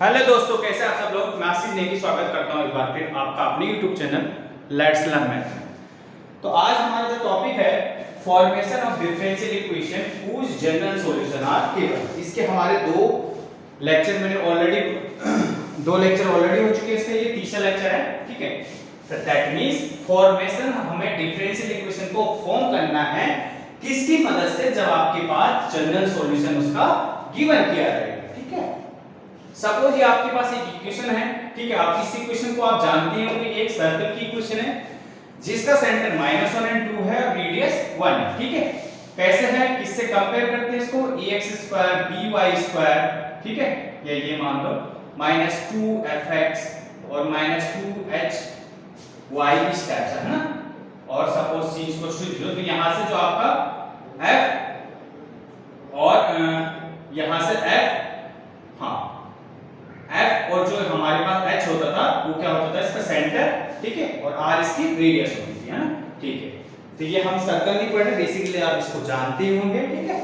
Hello दोस्तों, कैसे आप सब लोग। मैं आशीष नेगी स्वागत करता हूं एक बार फिर आपका अपने YouTube channel let's learn math. तो आज हमारा जो टॉपिक है formation of differential equation whose general solution are given. इसके हमारे दो लेक्चर हो चुके हैं। इसके ये तीसरा लेक्चर है, ठीक है। तो दैट मींस फॉर्मेशन, हमें डिफरेंशियल इक्वेशन को फॉर्म करना है किसकी मदद से, जब आपके पास जनरल सॉल्यूशन उसका गिवन किया जाएगा, ठीक है। सपोज ये आपके पास एक इक्वेशन है, ठीक है। आप इस इक्वेशन को आप जानते होंगे, एक सर्कल की इक्वेशन है जिसका सेंटर -1 और 2 है और रेडियस 1 है, ठीक है। कैसे है, किससे कंपेयर करते हैं इसको, ax² by², ठीक है। ये मान लो -2fx और -2hy इस टाइप से, है ना। और सपोज c = 0, तो यहां से जो आपका f और यहां से f, हाँ f और जो हमारे पास h होता था वो क्या होता था, इसका सेंटर, ठीक है। और r इसकी रेडियस होती थी, है ना, ठीक है। तो ये हम सर्कल नहीं पढ़ रहे, बेसिकली आप इसको जानते ही होंगे, ठीक है।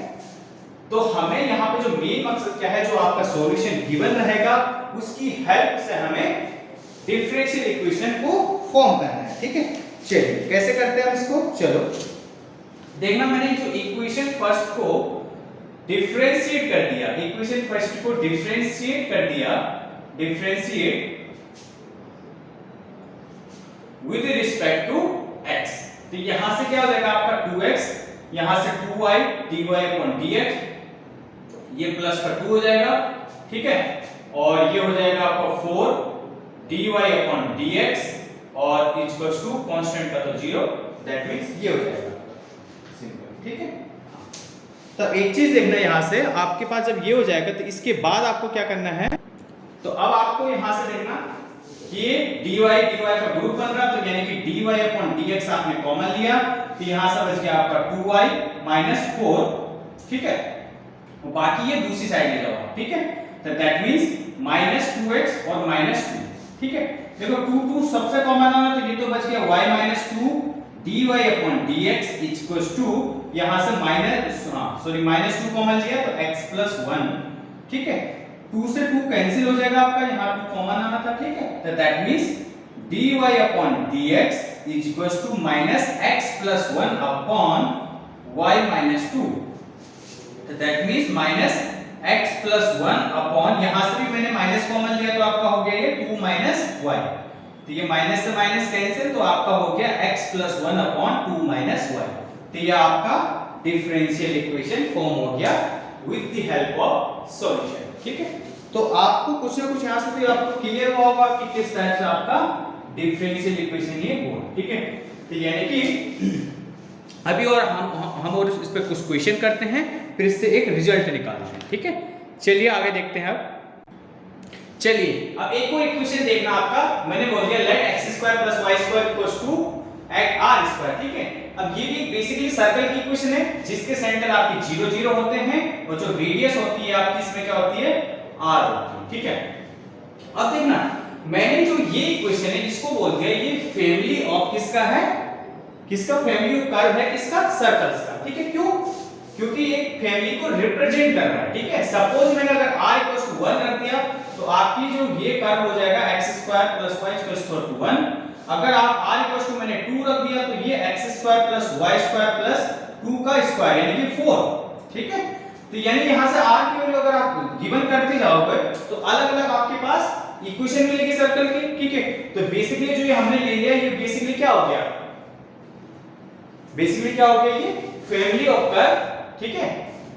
तो हमें यहाँ पे जो मेन मकसद क्या है, जो आपका सॉल्यूशन गिवन रहेगा उसकी हेल्प से हमें डिफरेंशियल इक्वेशन को फॉर्म करना है, ठीक है। चलिए कैसे करते हैं हम इसको, चलो देखना। मैंने जो इक्वेशन फर्स्ट को डिफरेंशिएट कर दिया, इक्वेशन फर्स्ट को डिफरेंशिएट कर दिया, differentiate with respect to x। तो यहां से क्या हो जाएगा आपका 2x, यहां से 2y dy/dx, ये प्लस का 2 हो जाएगा, ठीक है। और ये हो जाएगा आपका 4 dy/dx और इक्वल्स टू कांस्टेंट का तो 0, दैट मींस ये हो जाएगा सिंपल, ठीक है। तो एक चीज देखना, यहां से आपके पास जब ये हो जाएगा तो इसके बाद आपको क्या करना है, तो अब आपको यहां से देखना कि dy का ग्रुप बन रहा, तो यानी कि dy/dx आपने कॉमन लिया, तो यहां से बच गया आपका 2y - 4, ठीक है। और बाकी ये दूसरी साइड ले जाओ, ठीक है। तो दैट मींस -2x और -2, ठीक है। देखो 2 सबसे कॉमन आना, तो ये तो बच गया y - 2 dy/dx इक्वल्स टू, यहां से -2 कॉमन लिया तो x + 1, ठीक है। 2 से 2 कैंसिल हो जाएगा आपका, यहां 2 कॉमन आना था, ठीक है। तो that means dy/dx equals to -x + 1 upon y - 2। तो दैट मींस -x + 1 अपॉन, यहां से भी मैंने माइनस कॉमन लिया तो आपका हो गया ये 2 - y। तो ये माइनस से माइनस कैंसिल, तो आपका हो गया x + 1 अपॉन 2 - y। तो ये आपका डिफरेंशियल इक्वेशन फॉर्म हो गया with the help of solution, ठीक है। तो आपको कुछ ना कुछ यहां से भी आपको क्लियर होगा कि किस टाइप से आपका डिफरेंशियल इक्वेशन ये होगा, ठीक है। तो यानी कि अभी और हम और इस पे कुछ क्वेश्चन करते हैं, फिर इससे एक रिजल्ट निकालते हैं, ठीक है। चलिए आगे देखते हैं। अब चलिए अब एक और इक्वेशन देखना आपका, मैंने बोल दिया लेट x² + y² = r², ठीक है। अब ये भी बेसिकली सर्कल की इक्वेशन है जिसके सेंटर आपके 0 0 होते हैं और जो रेडियस होती है आपकी इसमें क्या होती है, r होती है, ठीक है। अब देखना, मैंने जो ये इक्वेशन है इसको बोल दिया ये फैमिली ऑफ किसका है, किसका फैमिली ऑफ कर्व है, किसका, सर्कल्स का, ठीक है। क्यों, क्योंकि एक फैमिली को रिप्रेजेंट कर रहा है, ठीक है। सपोज मैंने अगर r = 1 रख दिया तो आपकी जो ये कर्व हो जाएगा x² + y² = 1। अगर आप r = मैंने 2 रख दिया तो ये x² + y² + 2 का स्क्वायर यानी कि 4, ठीक है। तो यानी यहां से r की वैल्यू अगर आप गिवन करते जाओगे तो अलग-अलग आपके पास इक्वेशन मिलेगी सर्कल की, ठीक है। तो बेसिकली जो ये हमने ले लिया ये बेसिकली क्या हो गया, बेसिकली क्या हो गया, ये फैमिली ऑफ कर्व, ठीक है,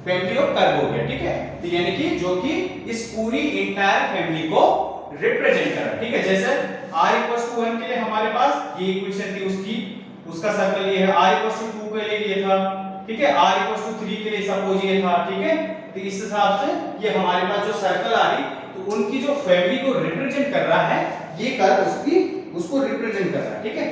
फैमिली ऑफ कर्व हो गया, ठीक है। तो यानी कि जो कि इस पूरी इंटायर फैमिली को रिप्रेजेंट कर रहा है, ठीक है। जैसे r = 1 के लिए हमारे पास ये इक्वेशन थी उसकी, उसका सर्कल ये है, r = 2 के लिए ये था, ठीक है, r = 3 के लिए सपोज ये था, ठीक है। तो इस हिसाब से ये हमारे पास जो सर्कल आ रही, तो उनकी जो फैमिली को रिप्रेजेंट कर रहा है ये कर्व उसको रिप्रेजेंट कर रहा है, ठीक है।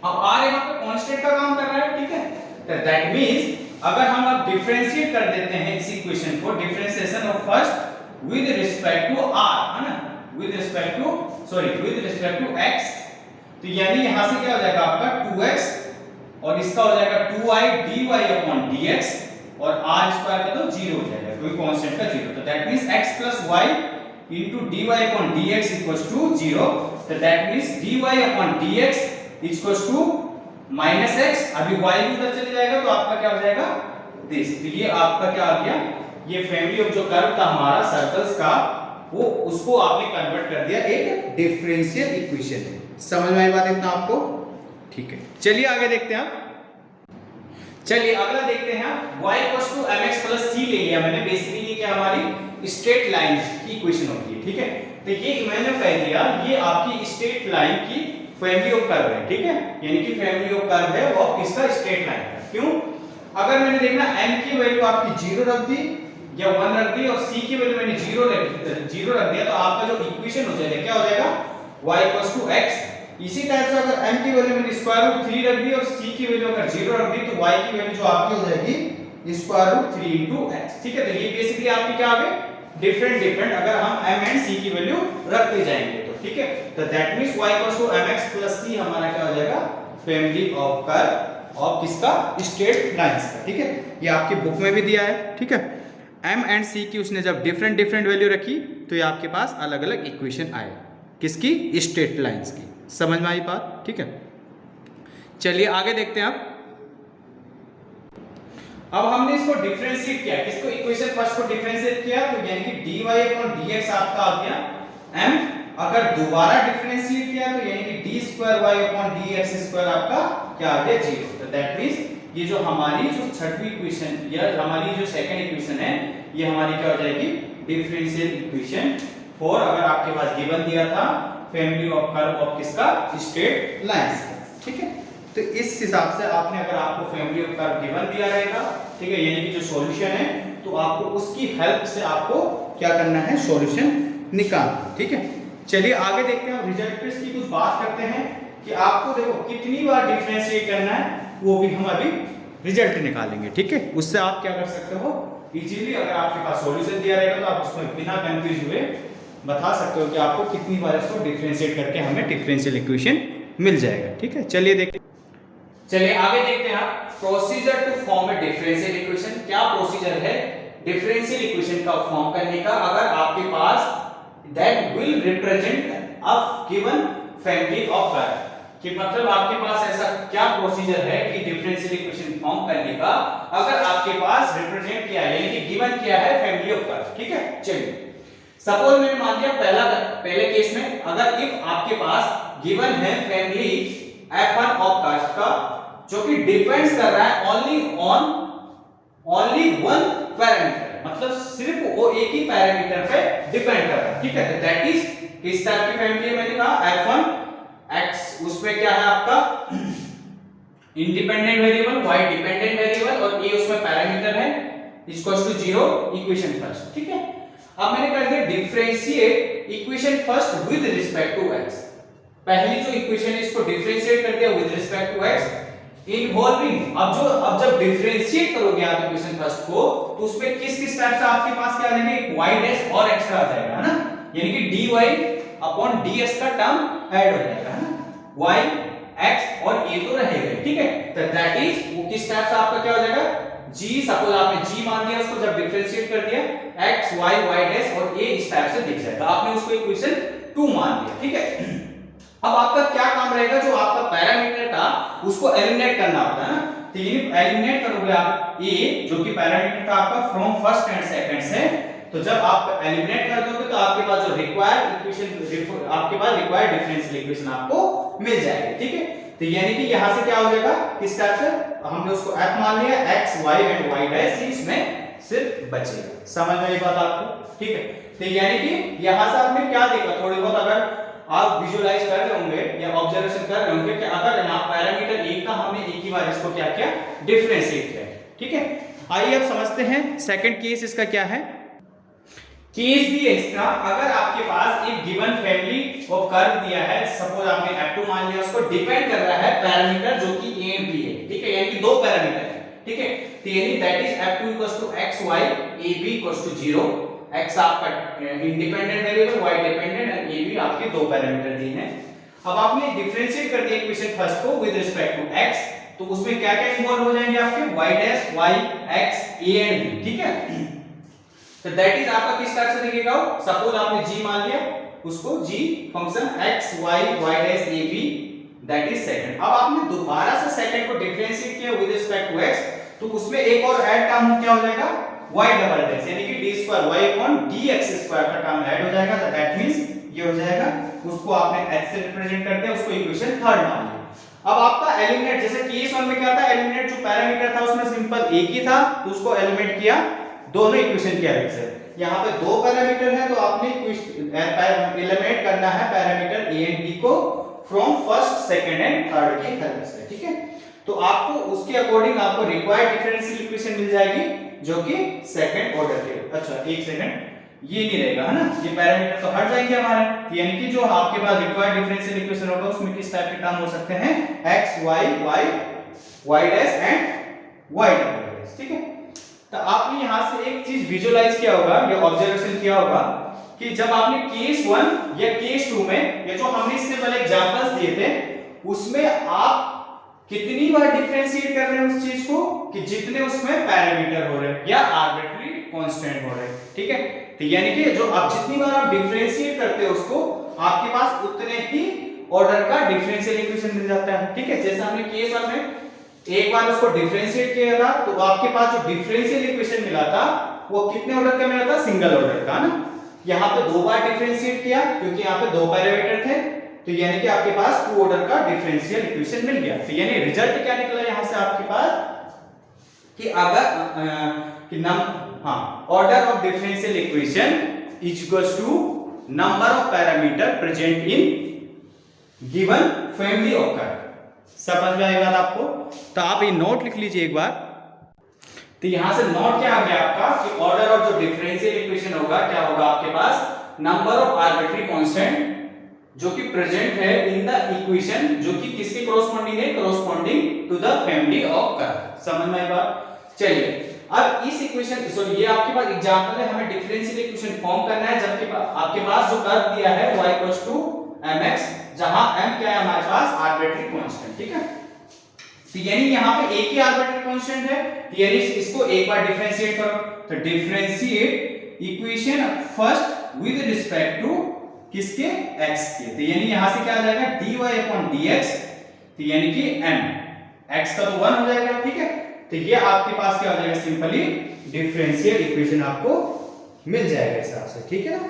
अब r यहां पे कांस्टेंट का काम कर रहा है, ठीक है। तो दैट मींस अगर हम अब डिफरेंशिएट कर देते हैं इस इक्वेशन को, differentiation of first with respect to r, है ना, विद रिस्पेक्ट टू x, तो यानी यहां से क्या हो जाएगा आपका 2x और इसका हो जाएगा 2y dy/dx और r² का तो 0 हो जाएगा, कोई कांस्टेंट का 0। तो that means x + y into dy upon dx equals to 0, तो that means dy upon dx equals to minus x। अभी y भी उधर चले जाएगा तो आपका क्या हो जाएगा दिस। तो ये आपका क्या आ गया, ये फैमिली ऑफ जो कर्व था हमारा सर्कल्स का, वो उसको आपने कन्वर्ट कर दिया एक डिफरेंशियल इक्वेशन में। समझ में आई बात इतना आपको? ठीक है, चलिए आगे देखते हैं आप। चलिए अगला देखते हैं आप, y equals to mx plus c ले लिया मैंने। बेसिकली क्या हमारी स्ट्रेट लाइन की इक्वेशन होती है, ठीक है। तो ये मैंने कह दिया ये आपकी स्ट्रेट लाइन की फैमिली ऑफ कर्व है, ठीक है। यानी कि फैमिली ऑफ कर्व है वो किसका, स्ट्रेट लाइन का। क्यों? अगर मैंने देखना m की वैल्यू आपकी 0 रख दी या 1 रख दी और c की वैल्यू मैंने 0 रख दिया, तो आपका जो इक्वेशन हो जाएगा क्या हो जाएगा, y इक्वल्स टू x। इसी टाइप से अगर m की वैल्यू मैंने स्क्वायर रूट 3 रख दी और c की वैल्यू अगर 0 रख दी, तो y की वैल्यू जो आपकी हो जाएगी स्क्वायर रूट 3 into x, ठीक है। तो ये बेसिकली आपकी क्या आ गए, डिफरेंट अगर हम m एंड c की वैल्यू रखते जाएंगे तो, ठीक है। तो that means y equals to mx plus c हमारा क्या हो जाएगा, फैमिली ऑफ कर्व ऑफ किसका, स्ट्रेट लाइंस का, ठीक है। ये आपकी बुक में भी दिया है, ठीक है। m एंड c की उसने जब डिफरेंट वैल्यू रखी तो ये आपके पास अलग अलग इक्वेशन आए, किसकी, स्ट्रेट लाइंस की। समझ में आई बात, ठीक है। चलिए आगे देखते हैं आप। अब हमने इसको डिफरेंशिएट किया, किसको, इक्वेशन फर्स्ट को डिफरेंशिएट किया, तो यानी कि dy upon dx आपका आ गया m। अगर दोबारा डिफरेंशिएट किया तो यानी कि d square y upon dx square आपका क्या आ गया, 0। तो दैट मींस ये जो हमारी जो छठवीं इक्वेशन या हमारी जो सेकंड इक्वेशन है, ये हमारी क्या हो जाएगी, डिफरेंशियल इक्वेशन फॉर, अगर आपके पास गिवन दिया था फैमिली ऑफ कर्व ऑफ किसका, स्ट्रेट लाइंस का, ठीक है। तो इस हिसाब से आपने, अगर आपको फैमिली ऑफ कर्व गिवन दिया रहेगा, ठीक है, यानी कि जो सॉल्यूशन है, तो आपको उसकी हेल्प से आपको क्या करना है, सॉल्यूशन निकालना, ठीक है। चलिए आगे देखते हैं, रिजल्ट्स की कुछ बात करते हैं कि आपको देखो कितनी बार डिफरेंशिएट करना है, वो भी हम अभी रिजल्ट निकालेंगे, ठीक है। उससे आप क्या कर सकते हो, इजीली अगर आपके पास सॉल्यूशन दिया रहेगा तो आप उसमें बिना कंफ्यूज हुए बता सकते हो कि आपको कितनी बार इसको डिफरेंशिएट करके हमें डिफरेंशियल इक्वेशन मिल जाएगा, ठीक है। चलिए आगे देखते हैं आप, procedure to form a differential equation. क्या प्रोसीजर है डिफरेंशियल इक्वेशन का फॉर्म करने का, अगर आपके पास that will represent a given family of curve, कि मतलब आपके पास ऐसा क्या प्रोसीजर है कि डिफरेंशियल इक्वेशन फॉर्म करने का, अगर आपके पास रिप्रेजेंट किया है, यानी कि गिवन किया है फैमिली ऑफ कर्व, ठीक है। चलिए सपोज मैंने मान लिया पहले केस में, अगर इफ आपके पास गिवन है फैमिली f1 ऑफ कर्व का, जो कि डिपेंड्स कर रहा है ओनली वन पैरामीटर, मतलब सिर्फ वो एक ही पैरामीटर पे डिपेंड कर रहा है, ठीक है। तो दैट इज किस टाइप की फैमिली है, मैंने कहा f1 x, उसमें क्या है आपका independent variable, y dependent variable और a उसमें पैरामीटर है, इक्वल्स टू 0, इक्वेशन फर्स्ट, ठीक है। अब मैंने कर दिया differentiate equation first with respect to x। पहली जो इक्वेशन है इसको डिफरेंशिएट कर दिया with respect to x, involving, अब जब डिफरेंशिएट करोगे आप इक्वेशन फर्स्ट को, तो उसमें किस टाइप से आपके पास क्या आ जाएगा, एक y डैश और x का आ जाएगा, है ना। यानी कि dy अपॉन ds का टर्म ऐड हो जाएगा, है ना। y x और a तो रहेगा, ठीक है। तो दैट इज वो किस टाइप से आपका क्या हो जाएगा, g, सपोज आपने g मान दिया, उसको जब डिफरेंशिएट कर दिया x y y डैश और a इस टाइप से दिख जाएगा, आपने उसको इक्वेशन 2 मान दिया, ठीक है। अब आपका क्या काम रहेगा, जो आपका पैरामीटर था उसको एलिमिनेट करना होता है ना। तो ये एलिमिनेट करोगे आप a, जो कि पैरामीटर था आपका फ्रॉम फर्स्ट एंड सेकंड से, तो जब आप एलिमिनेट कर दोगे तो आपके पास जो रिक्वायर्ड इक्वेशन, आपके पास रिक्वायर्ड डिफरेंशियल इक्वेशन आपको मिल जाएगी, ठीक है। तो यानी कि यहां से क्या हो जाएगा, किस टाइप से, हमने उसको f मान लिया, x y and y dash इसमें सिर्फ बचेगा। समझ में आई बात आपको, ठीक है। तो यानी कि यहां से आपने क्या देखा, थोड़ी बहुत अगर आप विजुअलाइज कर रहे होंगे या ऑब्जर्वेशन कर रहे होंगे कि अगर यहाँ पैरामीटर एक था, हमने एक ही बार इसको क्या किया, डिफरेंशिएट किया, ठीक है। आइए अब समझते हैं सेकंड केस इसका क्या है। केस भी है इसका, अगर आपके पास एक गिवन फैमिली ऑफ कर्व दिया है, सपोज आपने f2 मान लिया, उसको डिपेंड कर रहा है पैरामीटर जो कि a एंड b है, ठीक है, यानी कि दो पैरामीटर है, ठीक है। तो यानी that is f2 x y ab 0, x आपका independent variable, y dependent and a भी आपके दो पैरामीटर दिए हैं। अब आपने डिफरेंशिएट कर दिया इक्वेशन फर्स्ट को विद रिस्पेक्ट टू x, तो उसमें क्या क्या इन्वॉल्व हो जाएंगे आपके y dash y x a and b, ठीक है। तो दैट इज आपका किस टाइप से दिखेगा? सपोज आपने g मान लिया, उसको g function x y y dash a b that is second. अब आपने दोबारा से सेकंड को डिफरेंशिएट किया विद रिस्पेक्ट टू x, तो उसमें एक और ऐड टर्म क्या हो जाएगा? y डबल डैश, यानी कि d square y upon dx square का टर्म ऐड हो जाएगा। तो दैट मींस ये हो जाएगा, उसको आपने x से रिप्रेजेंट करते हैं, उसको इक्वेशन थर्ड मान लिया। अब आपका एलिमिनेट, जैसे केस 1 में क्या था, एलिमिनेट जो पैरामीटर था उसमें सिंपल एक ही था, तो उसको एलिमिनेट किया दोनों इक्वेशन के हेल्प से। यहाँ पे दो पैरामीटर है, तो आपने एलिमिनेट करना है पैरामीटर a एंड b को from first second and third की हेल्प से, ठीक है। तो आपको उसके अकॉर्डिंग आपको रिक्वायर्ड डिफरेंशियल इक्वेशन मिल जाएगी, जो कि सेकंड ऑर्डर के। अच्छा एक सेकंड, ये नहीं रहेगा, है ना, ये पैरामीटर तो हट जाएंगे हमारे, तो यानी कि जो आपके पास रिक्वायर्ड डिफरेंशियल इक्वेशन होगा उसमें किस टाइप के टर्म हो सकते हैं? x y y y dash and y double dash, ठीक है। तो आपने यहां से एक चीज विजुअलाइज किया होगा या ऑब्जर्वेशन किया होगा कि जब आपने केस 1 या केस 2 में, या जो हमने इससे पहले एग्जांपल्स दिए थे, उसमें आप कितनी बार डिफरेंशिएट कर रहे हैं उस चीज को कि जितने उसमें पैरामीटर हो रहे हैं या आर्बिट्ररी कांस्टेंट हो रहे हैं, ठीक है। तो यानी कि जो आप जितनी बार आप डिफरेंशिएट करते हो उसको, आपके पास उतने ही ऑर्डर का डिफरेंशियल इक्वेशन मिल जाता है, ठीक है। जैसे हमने केस 1 में एक बार उसको डिफरेंशिएट किया था, तो आपके पास जो डिफरेंशियल इक्वेशन मिला था वो कितने ऑर्डर का मिला था? सिंगल ऑर्डर का ना। यहाँ पे दो बार डिफरेंशिएट किया क्योंकि यहाँ पे दो पैरामीटर थे, तो यानी कि आपके पास टू ऑर्डर का डिफरेंशियल इक्वेशन मिल गया। तो यानी रिजल्ट क्या निकला यहाँ से आपके पास कि अगर order of differential equation is equals to number of parameter present in given family of curve. समझ में आई बात आपको? तो आप ये नोट लिख लीजिए एक बार। तो यहां से नोट क्या आ गया आपका कि ऑर्डर ऑफ जो डिफरेंशियल इक्वेशन होगा क्या होगा आपके पास? नंबर ऑफ आर्बिट्ररी कांस्टेंट जो कि प्रेजेंट है इन द इक्वेशन, जो कि किसके कोरोस्पोंडिंग है? Corresponding to the family of curve. समझ में आई बात? चलिए अब इस इक्वेशन, सॉरी ये आपके पास एग्जांपल है, हमें डिफरेंशियल इक्वेशन फॉर्म करना है जबकि आपके पास जो कर्व दिया है y mx, जहां m क्या है हमारे पास? आर्बिट्ररी कांस्टेंट, ठीक है। तो यानी यहाँ पे एक ही आर्बिट्ररी कांस्टेंट है, तो यानी इसको एक बार डिफरेंशिएट करो, तो differentiate equation first with respect to किसके? x के। तो यानी यहां से क्या आ जाएगा? dy upon dx, तो यानी कि m, x का तो 1 हो जाएगा, ठीक है। तो ये आपके पास क्या हो जाएगा? सिंपली डिफरेंशियल इक्वेशन आपको मिल जाएगा इस हिसाब से, ठीक है ना?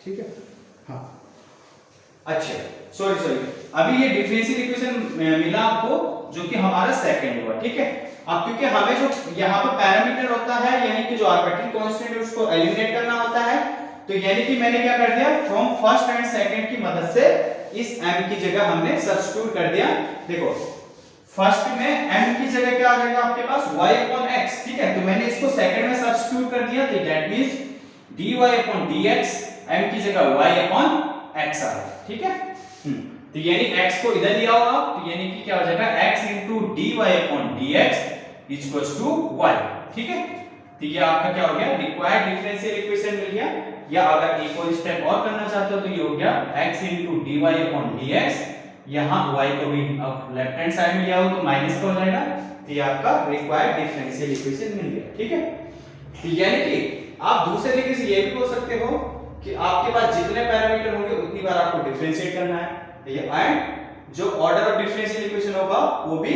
ठीक है, हाँ। अच्छा सॉरी, अभी ये डिफरेंशियल इक्वेशन मिला आपको जो कि हमारा सेकंड हुआ, ठीक है। अब क्योंकि हमें जो यहाँ पे पैरामीटर होता है, यानी कि जो आर्बिट्ररी कांस्टेंट है उसको एलिमिनेट करना होता है, तो यानी कि मैंने क्या कर दिया? फ्रॉम फर्स्ट एंड सेकंड की मदद से इस m की जगह हमने सब्स्टिट्यूट कर दिया। देखो फर्स्ट में m की जगह क्या आ जाएगा आपके पास? y upon x, ठीक है। तो मैंने इसको सेकंड में सब्स्टिट्यूट कर दिया, तो that means dy upon dx, m की जगह y upon x आ गया, ठीक है। तो यानी x को इधर लिया होगा, तो यानी कि क्या हो जाएगा? x into dy upon dx equals to y, ठीक है। तो ये आपका क्या हो गया? रिक्वायर्ड डिफरेंशियल इक्वेशन मिल गया। या अगर एक और स्टेप और करना चाहते हो तो ये हो गया x into dy upon dx, यहाँ y को भी अब लेफ्ट हैंड साइड में लिया हो तो माइनस का हो जाएगा, तो ये आपका रिक्वायर्ड डिफरेंशियल इक्वेशन मिल गया, ठीक है। तो यानी कि आप दूसरे तरीके से ये भी बोल सकते हो कि आपके पास जितने पैरामीटर होंगे उतनी बार आपको डिफरेंशिएट करना है, एंड जो ऑर्डर ऑफ डिफरेंशियल इक्वेशन होगा वो भी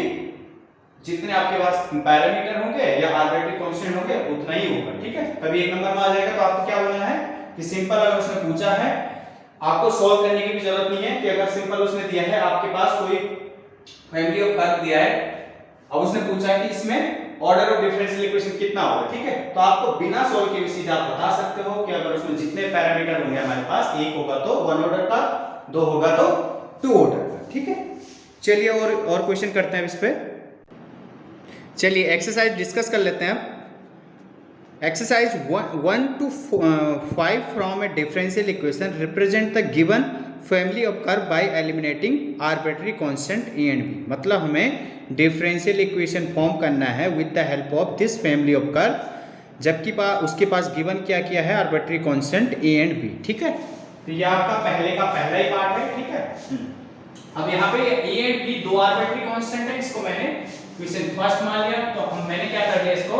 जितने आपके पास पैरामीटर होंगे या आर्बिट्ररी कांस्टेंट होंगे उतना ही होगा, ठीक है। कभी एक नंबर में आ जाएगा तो आपको क्या बोलना है कि सिंपल, अगर उसने पूछा है आपको सॉल्व करने की भी जरूरत नहीं है कि अगर सिंपल उसने दिया है, आपके पास कोई फैमिली ऑफ कर्व दिया है, अब उसने पूछा है कि इसमें ऑर्डर ऑफ डिफरेंशियल इक्वेशन कितना होगा, ठीक है। तो आपको बिना सॉल्व किए भी सीधा आप बता सकते हो कि अगर उसमें जितने पैरामीटर होंगे हमारे पास, एक होगा तो 1 ऑर्डर का, 2 होगा तो 2 ऑर्डर का, ठीक है। चलिए और क्वेश्चन करते हैं इस पे। चलिए एक्सरसाइज डिस्कस कर लेते हैं। Exercise 1 to 5 from a differential equation represent the given family of curve by eliminating arbitrary constant A and B. मतलब हमें डिफरेंशियल इक्वेशन फॉर्म करना है with the help of this family of curve, जबकि उसके पास गिवन क्या किया है? Arbitrary constant A and B, ठीक है। तो ये आपका पहले का पहला ही पार्ट है, ठीक है। अब यहाँ पे ए एंड बी दो आर्बिट्ररी कांस्टेंट है, इसको मैंने क्वेश्चन फर्स्ट मान लिया, तो मैंने क्या कर दिया? इसको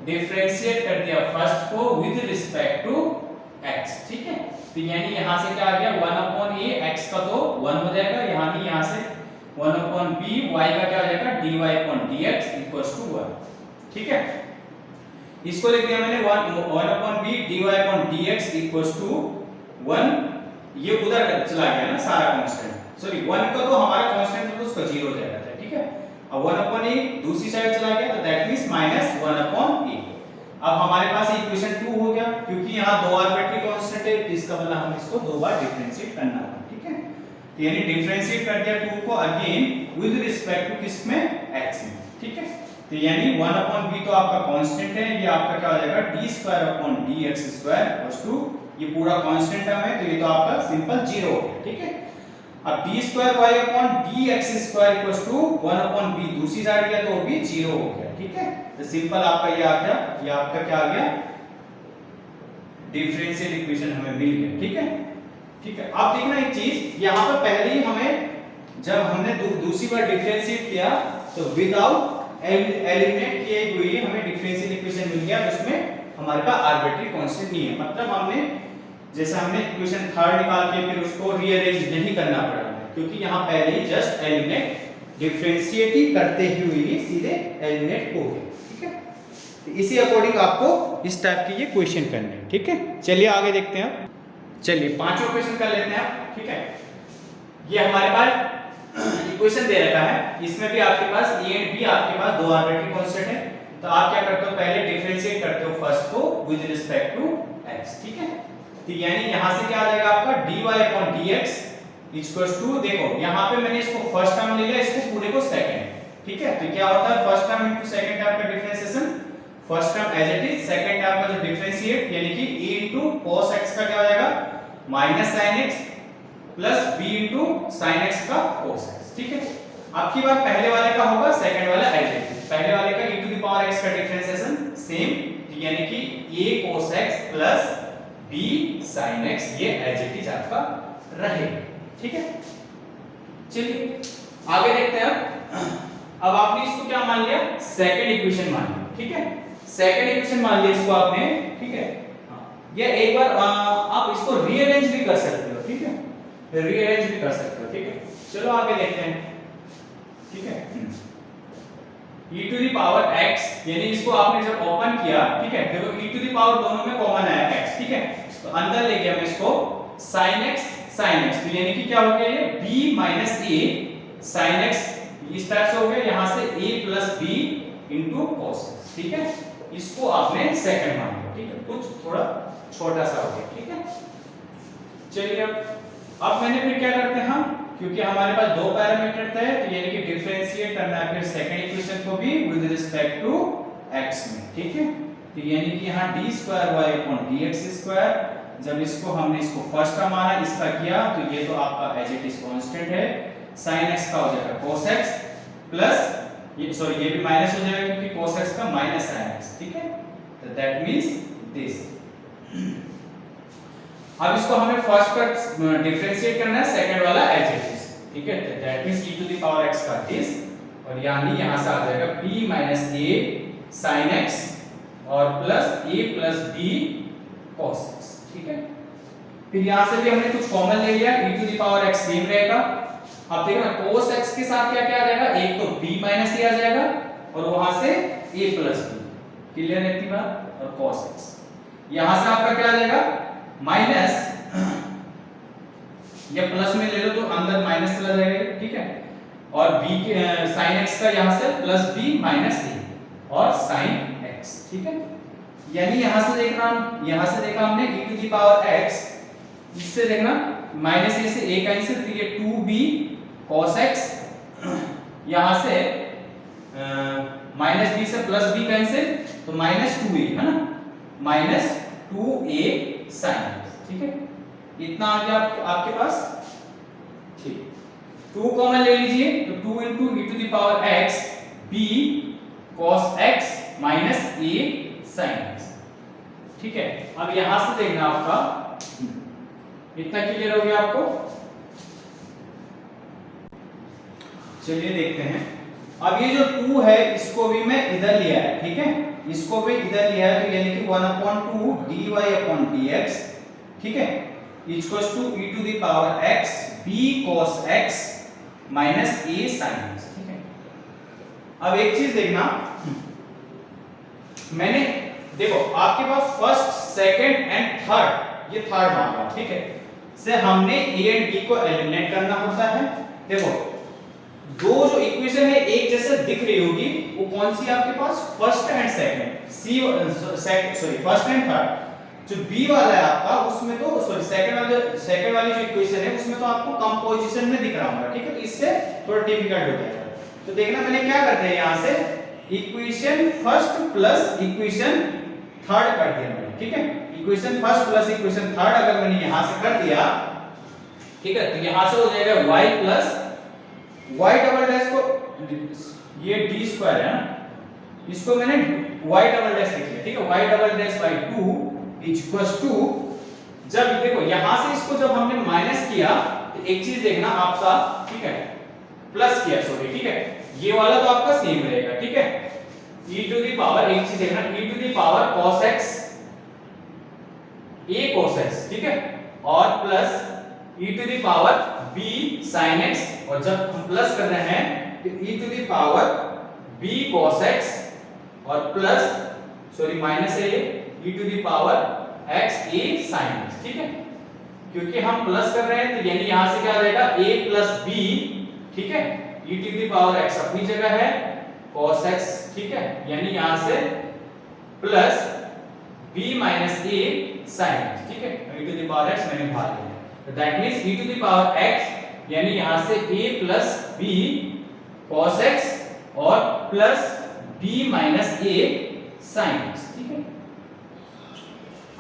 डिफरेंशिएट कर दिया फर्स्ट को विद रिस्पेक्ट टू x, ठीक है। तो यानी यहां से क्या आ गया 1/a, x का तो 1 हो जाएगा, यहां भी यहां से 1/b, y का क्या हो जाएगा dy/dx = 1, ठीक है। इसको लिख दिया मैंने 1/b dy/dx = 1। ये उधर चला गया ना सारा कांस्टेंट, सॉरी 1 का तो हमारा कांस्टेंट था तो उसका 0 हो जाएगा, ठीक है। अब 1/a दूसरी साइड चला गया तो दैट मींस -1/a। अब हमारे पास इक्वेशन 2 हो गया, क्योंकि यहाँ दो आर्बिट्ररी कांस्टेंट है, इसका मतलब हम इसको दो बार डिफरेंशिएट करना होगा, ठीक है। तो यानी डिफरेंशिएट कर दिया 2 को अगेन विद रिस्पेक्ट टू किसमें x में, ठीक है। तो यानी 1/b तो आपका कांस्टेंट है, ये आपका क्या हो जाएगा d2/dx² ये पूरा कांस्टेंट टर्म है, तो ये तो आपका सिंपल 0 हो गया, ठीक है। अब d2y/dx² = 1/b दूसरी साइड गया तो वो भी 0 हो गया, ठीक है। तो सिंपल आपका ये आ गया, ये आपका क्या आ गया डिफरेंशियल इक्वेशन हमें मिल गया, ठीक है। ठीक है, अब देखना एक चीज, यहां पर पहले ही हमें जब हमने दूसरी बार डिफरेंशिएट किया तो विदाउट एलिमिनेट किए हुए हमें डिफरेंशियल इक्वेशन मिल गया, जिसमें हमारे पास आर्बिट्ररी कांस्टेंट नहीं है। मतलब हमने जैसे हमने इक्वेशन थर्ड निकाल के फिर उसको रीअरेंज नहीं करना पड़ा, क्योंकि यहां पहले ही जस्ट एलिमिनेट डिफरेंशिएट ही करते हुए ही सीधे एलिमिनेट हो गए, ठीक है। तो इसी अकॉर्डिंग आपको इस टाइप के ये क्वेश्चन करने हैं, ठीक है। चलिए आगे देखते हैं। चलिए पांचवा क्वेश्चन कर लेते हैं, ठीक है। ये हमारे पास इक्वेशन दे रखा है, इसमें भी आपके पास a एंड b आपके पास दो आर्बिट्ररी कांस्टेंट है। तो आप क्या करते हो, पहले डिफरेंशिएट करते हो फर्स्ट को विद रिस्पेक्ट टू x, ठीक है। तो यानी यहां से क्या आ जाएगा आपका dy/dx = देखो यहां पे मैंने इसको फर्स्ट टर्म ले लिया, इसको पूरे को सेकंड, ठीक है। तो क्या होता है first term into second term का differentiation, first term as it is, second term का जो डिफरेंशिएट यानी कि a इनटू cos x का क्या हो जाएगा -sin x plus b into sin x का cos x, ठीक है। अब की बार पहले वाले का होगा, सेकंड वाला एज इट इज, पहले वाले का e⁻x का डिफरेंशिएशन सेम, यानी कि a cos x plus b sin x ये एज इट इज आपका रहेगा, ठीक है। चलिए आगे देखते हैं। अब आपने इसको क्या मान लिया, सेकंड इक्वेशन मान लिया, ठीक है। सेकंड इक्वेशन मान लिया इसको आपने, ठीक है। ये एक बार आप इसको रीअरेंज भी कर सकते हो, ठीक है, रीअरेंज भी कर सकते हो, ठीक है। चलो आगे देखते हैं, ठीक है। e⁻x यानी इसको आपने जब ओपन किया, ठीक है, देखो e⁻ दोनों में कॉमन आया x, ठीक है। तो अंदर ले गया मैं इसको sin x, तो यानी कि क्या हो गया ये b minus a sin x इस टाइप से हो गया, यहां से a plus b into cos x, ठीक है। इसको आपने सेकंड मान लिया, ठीक है, कुछ थोड़ा छोटा सा हो गया, ठीक है। चलिए अब मैंने फिर क्या करते हैं हम, क्योंकि हमारे पास दो पैरामीटर थे, तो यानी कि डिफरेंशिएट करना है फिर सेकंड इक्वेशन को भी विद रिस्पेक्ट टू x में, ठीक है। तो यानी कि यहां d2y/dx², जब इसको हमने इसको फर्स्ट का माना, इसका किया, तो ये तो आपका एज इट इज कांस्टेंट है, sin x का हो जाएगा cos x प्लस ये सॉरी ये भी माइनस हो जाएगा क्योंकि cos x का माइनस sin x, ठीक है। तो दैट मींस दिस। अब इसको हमें फर्स्ट का डिफरेंशिएट करना है, सेकंड वाला एज इट इज, ठीक है। तो दैट मींस e⁻x का दिस, और यानी यहां से आ जाएगा b minus a sin x और plus a plus b cos x, ठीक है। फिर यहां से भी हमने कुछ कॉमन ले लिया, e⁻x सेम रहेगा। अब देखना cos x के साथ क्या क्या आ जाएगा, एक तो b minus a आ जाएगा और वहां से a plus b, क्लियर है इतनी बात। और cos x यहां से आपका क्या आ जाएगा माइनस, या प्लस में ले लो तो अंदर माइनस चला जाएगा, ठीक है। और b के sin x का यहां से प्लस b minus a और sin x, ठीक है। यानी यहां से देखना, यहां से देखा हमने e⁻x, इससे देखना माइनस a से a कैंसिल, तो ये 2b cos x, यहां से माइनस b से प्लस b कैंसिल, तो माइनस 2a है ना, माइनस 2a sin x, ठीक है। इतना आ गया आपके पास, ठीक। 2 कॉमन ले लीजिए, तो 2 into e⁻x b cos x minus a sin x, ठीक है। अब यहां से देखना आपका इतना क्लियर हो गया आपको। चलिए देखते हैं, अब ये जो 2 है इसको भी मैं इधर लिया है, ठीक है। इसको भी इधर लिया है तो यानी कि 1/2 dy/dx, ठीक है, equals to e to the power x b cos x minus a sin x, ठीक है। अब एक चीज देखना, मैंने देखो आपके पास फर्स्ट सेकंड एंड थर्ड, ये थर्ड मामला, ठीक है, से हमने a एंड b को एलिमिनेट करना होता है। देखो दो जो इक्वेशन है एक जैसे दिख रही होगी, वो कौन सी है आपके पास, first and second, first and third. जो b वाला है आपका उसमें तो सेकंड वाली जो इक्वेशन है उसमें तो आपको कंपोजिशन में दिख रहा होगा, ठीक है, तो इससे थोड़ा डिफिकल्ट हो जाएगा। तो देखना मैंने क्या करते हैं यहां से equation first plus equation third कर दिया मैंने, ठीक है, equation first plus equation third अगर मैंने यहां से कर दिया, ठीक है, तो यहां से हो जाएगा y plus y double dash को, ये d स्क्वायर है ना, इसको मैंने y डबल डैश लिख लिया, ठीक है, y double dash by 2 equals to, जब देखो यहां से इसको जब हमने माइनस किया तो एक चीज देखना आपका, ठीक है, प्लस किया सॉरी, ठीक है, ये वाला तो आपका सेम रहेगा, ठीक है, e टू द पावर, एक चीज देखना, e to the power cos x a cos x, ठीक है, और plus e to the power b sin x, और जब हम प्लस कर रहे हैं तो e to the power b cos x और प्लस सॉरी माइनस है e to the power x a sin x, ठीक है, क्योंकि हम प्लस कर रहे हैं तो यानी यहां से क्या आ जाएगा a प्लस b, ठीक है, e to the power x अपनी जगह है, cos x, ठीक है, यानी यहां से plus b minus a sin x, ठीक है, e to the power x मैंने बाहर लिया, तो that means e to the power x यानी यहां से a plus b cos x और plus b minus a sin x, ठीक है।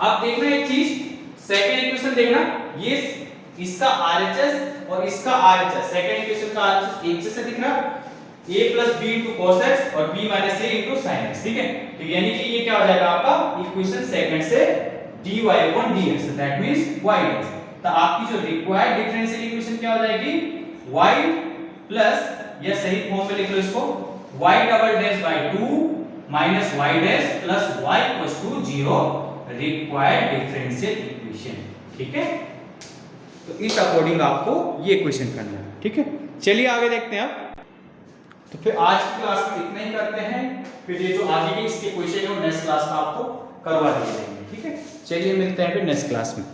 अब देखना एक चीज, सेकंड इक्वेशन देखना, ये इसका RHS और इसका RHS, सेकंड इक्वेशन का RHS एक जैसे दिख रहा, a plus b into cos x और b minus a into sin x, ठीक है, तो यानी कि ये क्या हो जाएगा आपका इक्वेशन सेकंड से dy upon dx, that means y dash. तो आपकी जो रिक्वायर्ड डिफरेंशियल इक्वेशन क्या हो जाएगी, y प्लस, या सही फॉर्म में लिख लो इसको, y double dash by 2 minus y dash plus y equals to 0, required differential equation, ठीक है। तो इस अकॉर्डिंग आपको ये क्वेश्चन करना है, ठीक है। चलिए आगे देखते हैं अब। तो फिर आज की क्लास में इतना ही करते हैं, फिर ये जो आगे के इसके क्वेश्चन है वो नेक्स्ट क्लास में आपको करवा दिए जाएंगे, ठीक है। चलिए मिलते हैं फिर नेक्स्ट क्लास में।